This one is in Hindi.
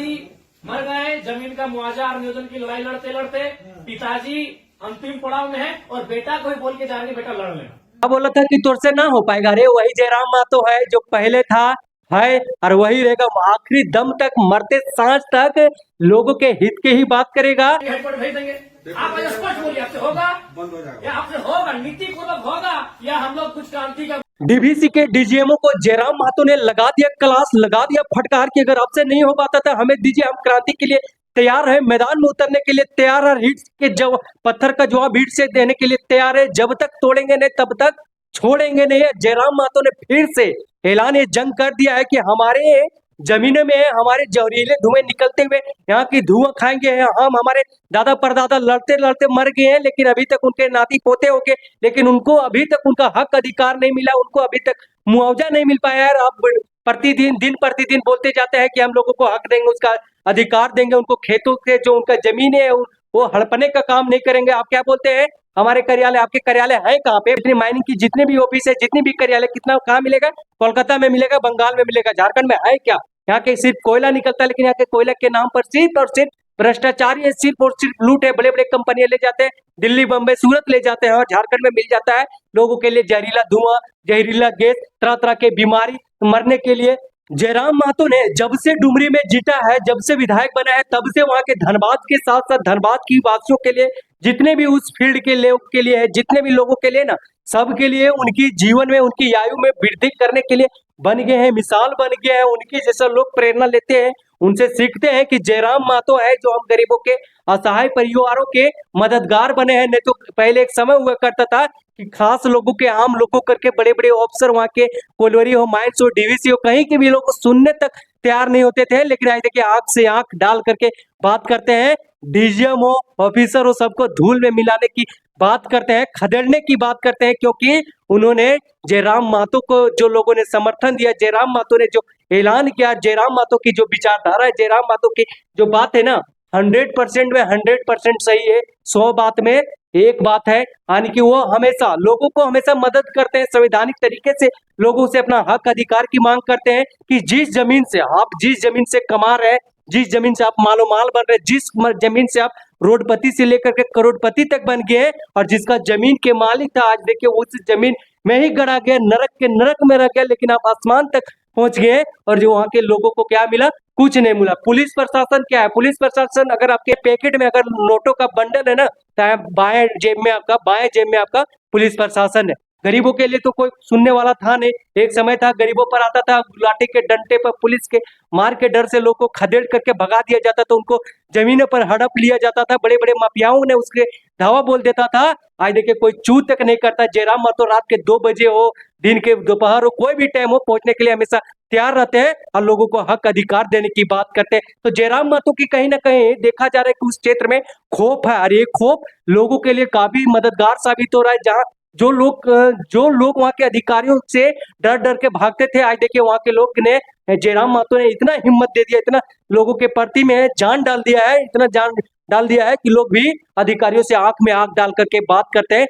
पिताजी मर गए, जमीन का मुआवजा और नियोजन की लड़ाई लड़ते लड़ते पिताजी अंतिम पड़ाव में है और बेटा को ही बोल के जा रहे बेटा लड़ लेना। क्या बोला था कि तुझसे ना हो पाएगा। अरे वही जयराम मातो है जो पहले था, है और वही रहेगा आखिरी दम तक, मरते सांस तक लोगों के हित के ही बात करेगा। हेडपॉट भेज देंगे, आप स्पष्ट बोलिए, आपसे होगा बंद हो जाएगा या आपसे होगा नीति पूर्वक होगा या हम लोग कुछ क्रांति का। डीवीसी के डीजीएमओ को जयराम मातो ने लगा दिया क्लास, लगा दिया फटकार कि अगर आपसे नहीं हो पाता था हमें दीजिए, हम क्रांति के लिए तैयार है, मैदान में उतरने के लिए तैयार है, ईंट के जब पत्थर का जवाब ईंट से देने के लिए तैयार है, जब तक तोड़ेंगे नहीं तब तक छोड़ेंगे नहीं। जयराम मातो ने फिर से ऐलान ये जंग कर दिया है कि हमारे जमीनों में हमारे जहरीले धुएं निकलते हुए यहाँ की धुआं खाएंगे। हम हमारे दादा परदादा लड़ते लड़ते मर गए हैं, लेकिन अभी तक उनके नाती पोते हो गए, लेकिन उनको अभी तक उनका हक अधिकार नहीं मिला, उनको अभी तक मुआवजा नहीं मिल पाया है। आप प्रतिदिन दिन प्रतिदिन बोलते जाते हैं कि हम लोगों को हक देंगे, उसका अधिकार देंगे, उनको खेतों के जो उनका जमीन है वो हड़पने का काम नहीं करेंगे। आप क्या बोलते हैं हमारे कार्यालय, आपके कार्यालय है कहाँ पे? इतनी माइनिंग की जितने भी ऑफिस है, जितनी भी कार्यालय, कितना कहाँ मिलेगा? कोलकाता में मिलेगा, बंगाल में मिलेगा, झारखंड में है क्या? यहाँ के सिर्फ कोयला निकलता है, लेकिन यहाँ के कोयला के नाम पर सिर्फ और सिर्फ भ्रष्टाचार है, सिर्फ और सिर्फ लूट है। बड़े बड़े कंपनियां ले जाते हैं, दिल्ली बम्बई सूरत ले जाते हैं और झारखंड में मिल जाता है लोगों के लिए जहरीला धुआं, जहरीला गैस, तरह तरह के बीमारी मरने के लिए। जयराम मातो ने जब से डुमरी में जीता है, जब से विधायक बना है, तब से वहां के धनबाद के साथ साथ धनबाद की वासियों के लिए, जितने भी उस फील्ड के लोग के लिए है, जितने भी लोगों के लिए ना, सबके लिए उनकी जीवन में, उनकी आयु में वृद्धि करने के लिए बन गए हैं, मिसाल बन गए हैं। उनकी जैसा लोग प्रेरणा लेते हैं, उनसे सीखते हैं कि जयराम मातो है जो हम गरीबों के, असहाय परिवारों के मददगार बने हैं। नहीं तो पहले एक समय हुआ करता था कि खास लोगों के, आम लोगों करके बड़े बड़े ऑफिसर वहां के कोलवरी हो, माइंस हो, डीवीसी हो, कहीं के भी लोग सुनने तक तैयार नहीं होते थे। लेकिन आज देखिए आंख से आंख डाल करके बात करते हैं, डीजीएम हो, ऑफिसर हो, सबको धूल में मिलाने की बात करते हैं, खदेड़ने की बात करते हैं, क्योंकि उन्होंने जयराम मातो को, जो लोगों ने समर्थन दिया, जयराम मातो ने जो ऐलान किया, जयराम मातो की जो विचारधारा है, जयराम मातो की जो बात है ना, 100% में 100% सही है, 100 बात में एक बात है, यानी कि वो हमेशा लोगों को हमेशा मदद करते हैं, संवैधानिक तरीके से लोगों से अपना हक अधिकार की मांग करते हैं कि जिस जमीन से आप, जिस जमीन से कमा रहे हैं, जिस जमीन से आप मालो माल बन रहे हैं, जिस जमीन से आप रोडपति से लेकर के करोड़पति तक बन गए, और जिसका जमीन के मालिक था, आज देखिए उस जमीन में ही गड़ा गया, नरक के नरक में रह गया, लेकिन आप आसमान तक पहुंच गए। और जो वहां के लोगों को क्या मिला? कुछ नहीं मिला। पुलिस प्रशासन क्या है? पुलिस प्रशासन, अगर आपके पैकेट में अगर नोटों का बंडल है ना, तो बाएं जेब में आपका, बाएं जेब में आपका पुलिस प्रशासन है। गरीबों के लिए तो कोई सुनने वाला था नहीं। एक समय था गरीबों पर आता था, लाठी के डंडे पर, पुलिस के मार के डर से लोगों को खदेड़ करके भगा दिया जाता था, उनको जमीनों पर हड़प लिया जाता था, बड़े बड़े माफियाओं ने उसके धावा बोल देता था। आज देखिए कोई चू तक नहीं करता। जयराम मातो रात के 2 बजे हो, दिन के दोपहर हो, कोई भी टाइम हो, पहुंचने के लिए हमेशा तैयार रहते हैं और लोगों को हक अधिकार देने की बात करते हैं। तो जयराम मातो की कहीं ना कहीं देखा जा रहा है कि उस क्षेत्र में खौफ है, और ये खौफ लोगों के लिए काफी मददगार साबित हो रहा है। जहाँ जो लोग वहां के अधिकारियों से डर डर के भागते थे, आज देखिए वहां के लोग ने, जयराम मातो ने इतना हिम्मत दे दिया, इतना लोगों के प्रति में जान डाल दिया है, इतना जान डाल दिया है कि लोग भी अधिकारियों से आंख में आंख डाल करके बात करते हैं